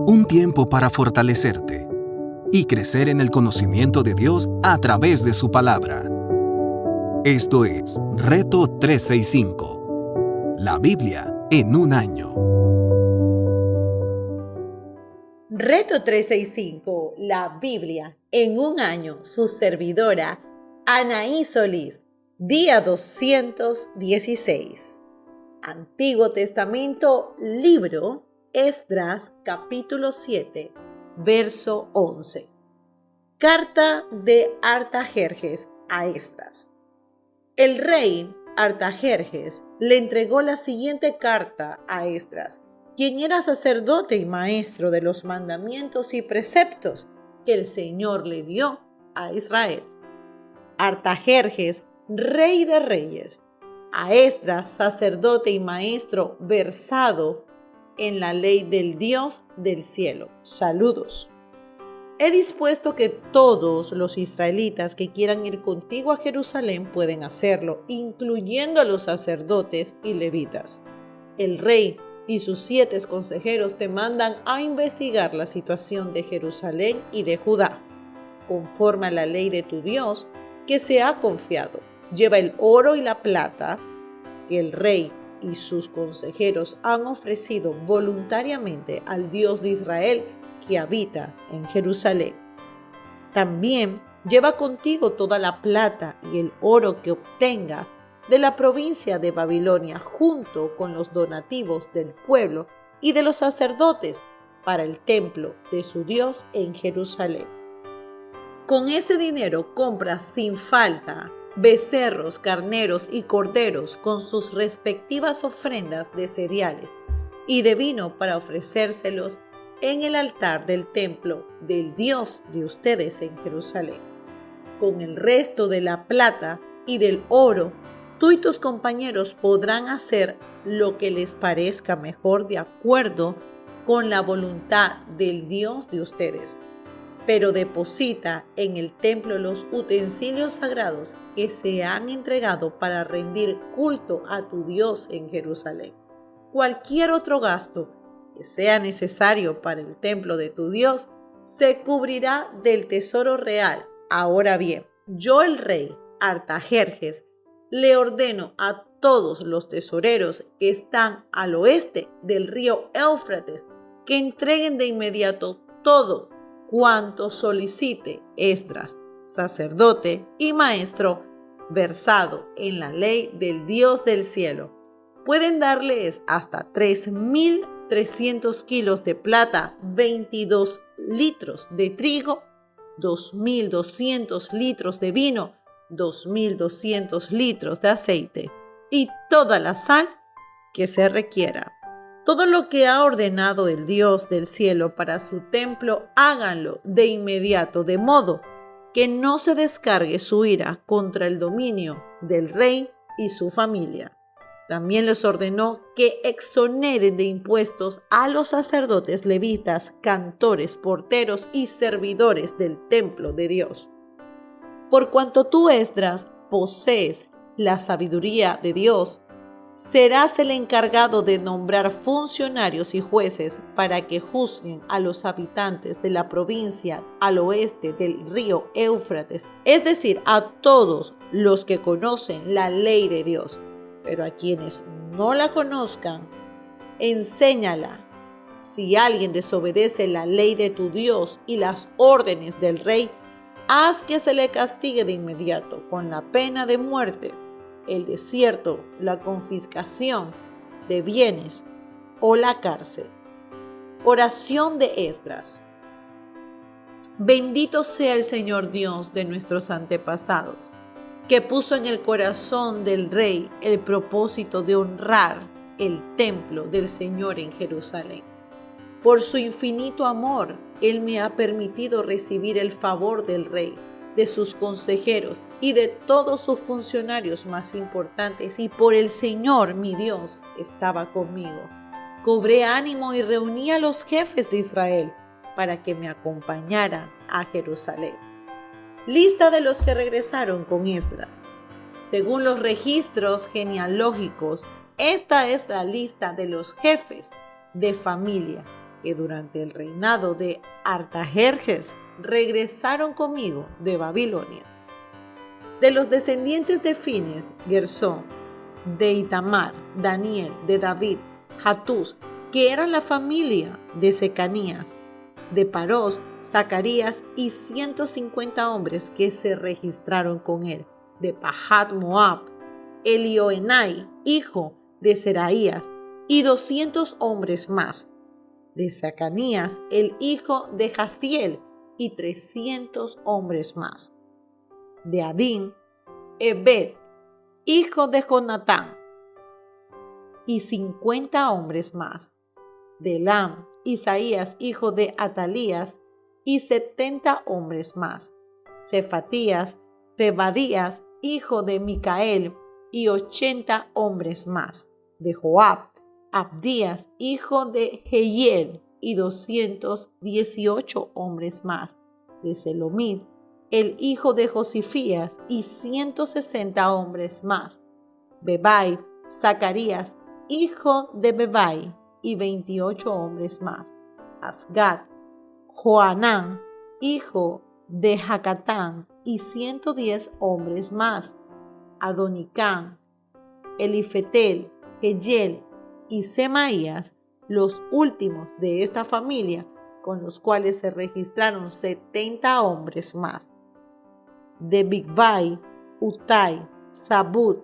Un tiempo para fortalecerte y crecer en el conocimiento de Dios a través de su palabra. Esto es Reto 365, la Biblia en un año. Reto 365, la Biblia en un año. Su servidora, Anaí Solís, día 216. Antiguo Testamento, libro Esdras, capítulo 7, verso 11. Carta de Artajerjes a Esdras. El rey Artajerjes le entregó la siguiente carta a Esdras, quien era sacerdote y maestro de los mandamientos y preceptos que el Señor le dio a Israel. Artajerjes, rey de reyes, a Esdras, sacerdote y maestro versado en la ley del Dios del cielo. Saludos. He dispuesto que todos los israelitas que quieran ir contigo a Jerusalén pueden hacerlo, incluyendo a los sacerdotes y levitas. El rey y sus 7 consejeros te mandan a investigar la situación de Jerusalén y de Judá, conforme a la ley de tu Dios que se ha confiado. Lleva el oro y la plata que el rey y sus consejeros han ofrecido voluntariamente al Dios de Israel que habita en Jerusalén. También lleva contigo toda la plata y el oro que obtengas de la provincia de Babilonia, junto con los donativos del pueblo y de los sacerdotes para el templo de su Dios en Jerusalén. Con ese dinero compra sin falta becerros, carneros y corderos con sus respectivas ofrendas de cereales y de vino para ofrecérselos en el altar del templo del Dios de ustedes en Jerusalén. Con el resto de la plata y del oro, tú y tus compañeros podrán hacer lo que les parezca mejor de acuerdo con la voluntad del Dios de ustedes. Pero deposita en el templo los utensilios sagrados que se han entregado para rendir culto a tu Dios en Jerusalén. Cualquier otro gasto que sea necesario para el templo de tu Dios se cubrirá del tesoro real. Ahora bien, yo el rey Artajerjes le ordeno a todos los tesoreros que están al oeste del río Éufrates que entreguen de inmediato todo cuanto solicite Esdras, sacerdote y maestro versado en la ley del Dios del cielo. Pueden darles hasta 3.300 kilos de plata, 22 litros de trigo, 2.200 litros de vino, 2.200 litros de aceite y toda la sal que se requiera. Todo lo que ha ordenado el Dios del cielo para su templo, háganlo de inmediato, de modo que no se descargue su ira contra el dominio del rey y su familia. También les ordenó que exoneren de impuestos a los sacerdotes, levitas, cantores, porteros y servidores del templo de Dios. Por cuanto tú, Esdras, posees la sabiduría de Dios, serás el encargado de nombrar funcionarios y jueces para que juzguen a los habitantes de la provincia al oeste del río Éufrates, es decir, a todos los que conocen la ley de Dios. Pero a quienes no la conozcan, enséñala. Si alguien desobedece la ley de tu Dios y las órdenes del rey, haz que se le castigue de inmediato con la pena de muerte, el desierto, la confiscación de bienes o la cárcel. Oración de Esdras. Bendito sea el Señor Dios de nuestros antepasados, que puso en el corazón del rey el propósito de honrar el templo del Señor en Jerusalén. Por su infinito amor, Él me ha permitido recibir el favor del rey, de sus consejeros y de todos sus funcionarios más importantes, y por el Señor mi Dios estaba conmigo. Cobré ánimo y reuní a los jefes de Israel para que me acompañaran a Jerusalén. Lista de los que regresaron con Esdras. Según los registros genealógicos, esta es la lista de los jefes de familia que durante el reinado de Artajerjes regresaron conmigo de Babilonia. De los descendientes de Fines, Gersón; de Itamar, Daniel; de David, Hatús, que era la familia de Secanías; de Parós, Zacarías y 150 hombres que se registraron con él; de Pahat Moab, Elioenai, hijo de Seraías, y 200 hombres más; de Zacanías, el hijo de Jaziel, y 300 hombres más; de Adín, Ebed, hijo de Jonatán, y 50 hombres más; de Elam, Isaías, hijo de Atalías, y 70 hombres más; Cefatías, Zebadías, hijo de Micael, y 80 hombres más; de Joab, Abdías, hijo de Jehiel, y 218 hombres más; de Selomit, el hijo de Josifías, y 160 hombres más; Bebai, Zacarías, hijo de Bebai, y 28 hombres más; Asgad, Joanán, hijo de Jacatán, y 110 hombres más; Adonicán, Elifetel, Geyel y Semaías, los últimos de esta familia, con los cuales se registraron 70 hombres más; de Bigvai, Utai, Zabud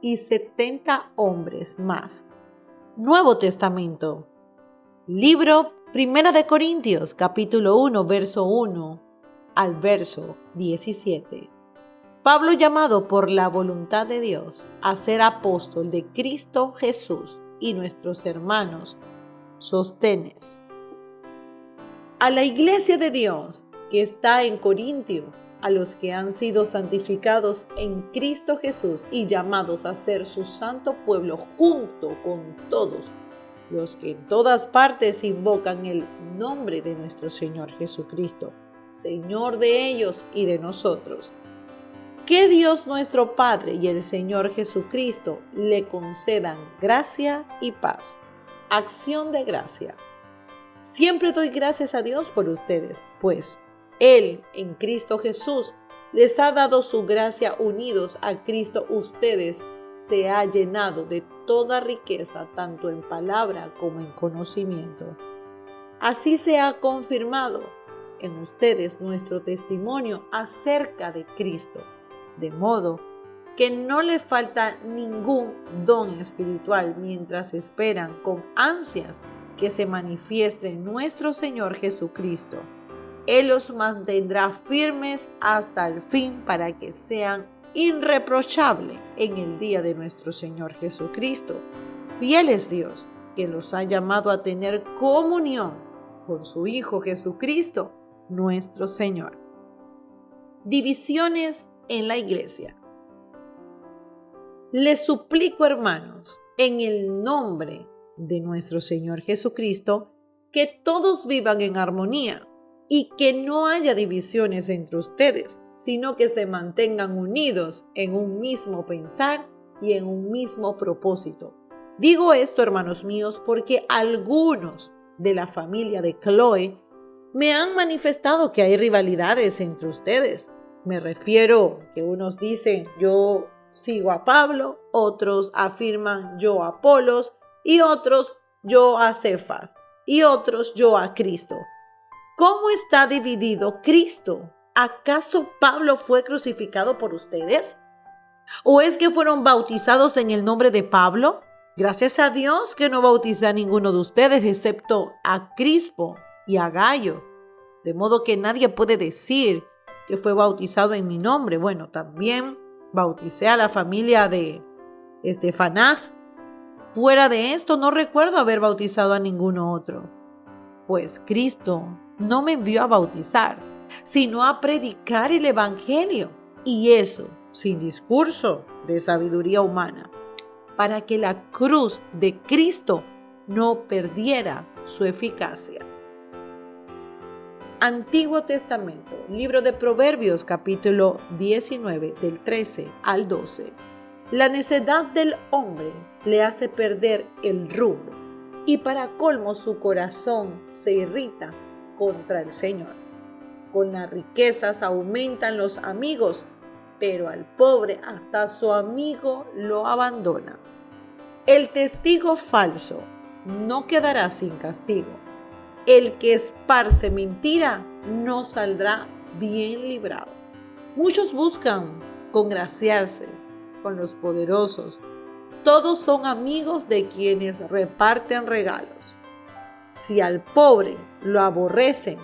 y 70 hombres más. Nuevo Testamento. Libro Primera de Corintios, capítulo 1, verso 1 al verso 17. Pablo, llamado por la voluntad de Dios a ser apóstol de Cristo Jesús, y nuestros hermanos Sóstenes, a la iglesia de Dios que está en Corintio, a los que han sido santificados en Cristo Jesús y llamados a ser su santo pueblo junto con todos los que en todas partes invocan el nombre de nuestro Señor Jesucristo, Señor de ellos y de nosotros. Que Dios nuestro Padre y el Señor Jesucristo le concedan gracia y paz. Acción de gracia. Siempre doy gracias a Dios por ustedes, pues Él, en Cristo Jesús, les ha dado su gracia. Unidos a Cristo, ustedes se ha llenado de toda riqueza, tanto en palabra como en conocimiento. Así se ha confirmado en ustedes nuestro testimonio acerca de Cristo, de modo que no le falta ningún don espiritual mientras esperan con ansias que se manifieste nuestro Señor Jesucristo. Él los mantendrá firmes hasta el fin para que sean irreprochables en el día de nuestro Señor Jesucristo. Fiel es Dios, que los ha llamado a tener comunión con su Hijo Jesucristo, nuestro Señor. Divisiones en la iglesia. Les suplico, hermanos, en el nombre de nuestro Señor Jesucristo, que todos vivan en armonía y que no haya divisiones entre ustedes, sino que se mantengan unidos en un mismo pensar y en un mismo propósito. Digo esto, hermanos míos, porque algunos de la familia de Chloe me han manifestado que hay rivalidades entre ustedes. Me refiero que unos dicen yo sigo a Pablo, otros afirman yo a Apolos, y otros yo a Cefas, y otros yo a Cristo. ¿Cómo está dividido Cristo? ¿Acaso Pablo fue crucificado por ustedes? ¿O es que fueron bautizados en el nombre de Pablo? Gracias a Dios que no bauticé a ninguno de ustedes excepto a Crispo y a Gayo. De modo que nadie puede decir que fue bautizado en mi nombre. Bueno, también bauticé a la familia de Estefanás. Fuera de esto, no recuerdo haber bautizado a ninguno otro. Pues Cristo no me envió a bautizar, sino a predicar el Evangelio. Y eso sin discurso de sabiduría humana, para que la cruz de Cristo no perdiera su eficacia. Antiguo Testamento, libro de Proverbios, capítulo 19, del 13 al 12. La necedad del hombre le hace perder el rumbo, y para colmo su corazón se irrita contra el Señor. Con las riquezas aumentan los amigos, pero al pobre hasta su amigo lo abandona. El testigo falso no quedará sin castigo. El que esparce mentira no saldrá bien librado. Muchos buscan congraciarse con los poderosos. Todos son amigos de quienes reparten regalos. Si al pobre lo aborrecen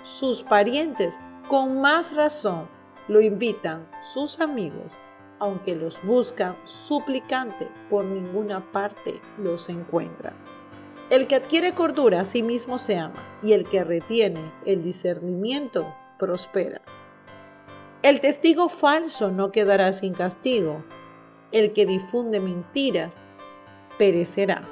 sus parientes, con más razón lo invitan sus amigos, aunque los buscan suplicante, por ninguna parte los encuentran. El que adquiere cordura a sí mismo se ama, y el que retiene el discernimiento prospera. El testigo falso no quedará sin castigo. El que difunde mentiras perecerá.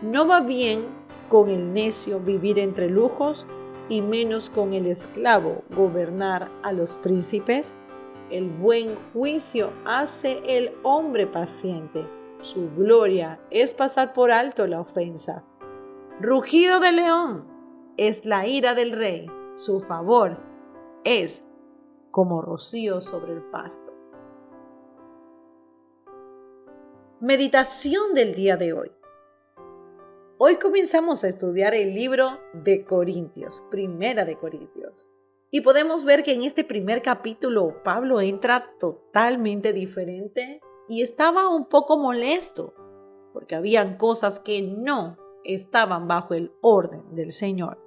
No va bien con el necio vivir entre lujos, y menos con el esclavo gobernar a los príncipes. El buen juicio hace el hombre paciente. Su gloria es pasar por alto la ofensa. Rugido de león es la ira del rey. Su favor es como rocío sobre el pasto. Meditación del día de hoy. Hoy comenzamos a estudiar el libro de Corintios, Primera de Corintios. Y podemos ver que en este primer capítulo Pablo entra totalmente diferente y estaba un poco molesto porque habían cosas que no estaban bajo el orden del Señor.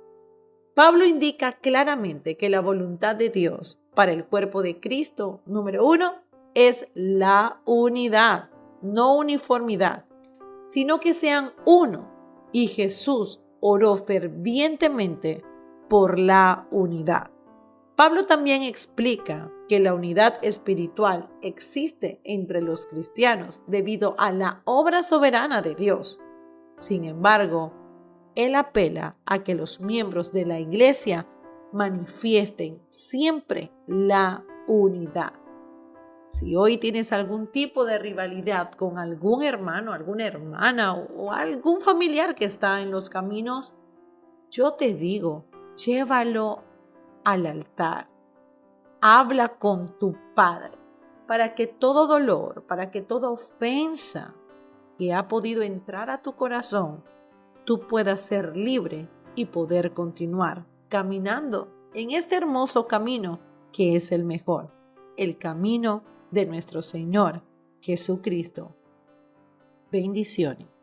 Pablo indica claramente que la voluntad de Dios para el cuerpo de Cristo, número 1, es la unidad, no uniformidad, sino que sean uno. Y Jesús oró fervientemente por la unidad. Pablo también explica que la unidad espiritual existe entre los cristianos debido a la obra soberana de Dios. Sin embargo, él apela a que los miembros de la iglesia manifiesten siempre la unidad. Si hoy tienes algún tipo de rivalidad con algún hermano, alguna hermana o algún familiar que está en los caminos, yo te digo, llévalo al altar. Habla con tu Padre para que todo dolor, para que toda ofensa que ha podido entrar a tu corazón, tú puedas ser libre y poder continuar caminando en este hermoso camino que es el mejor, el camino de nuestro Señor Jesucristo. Bendiciones.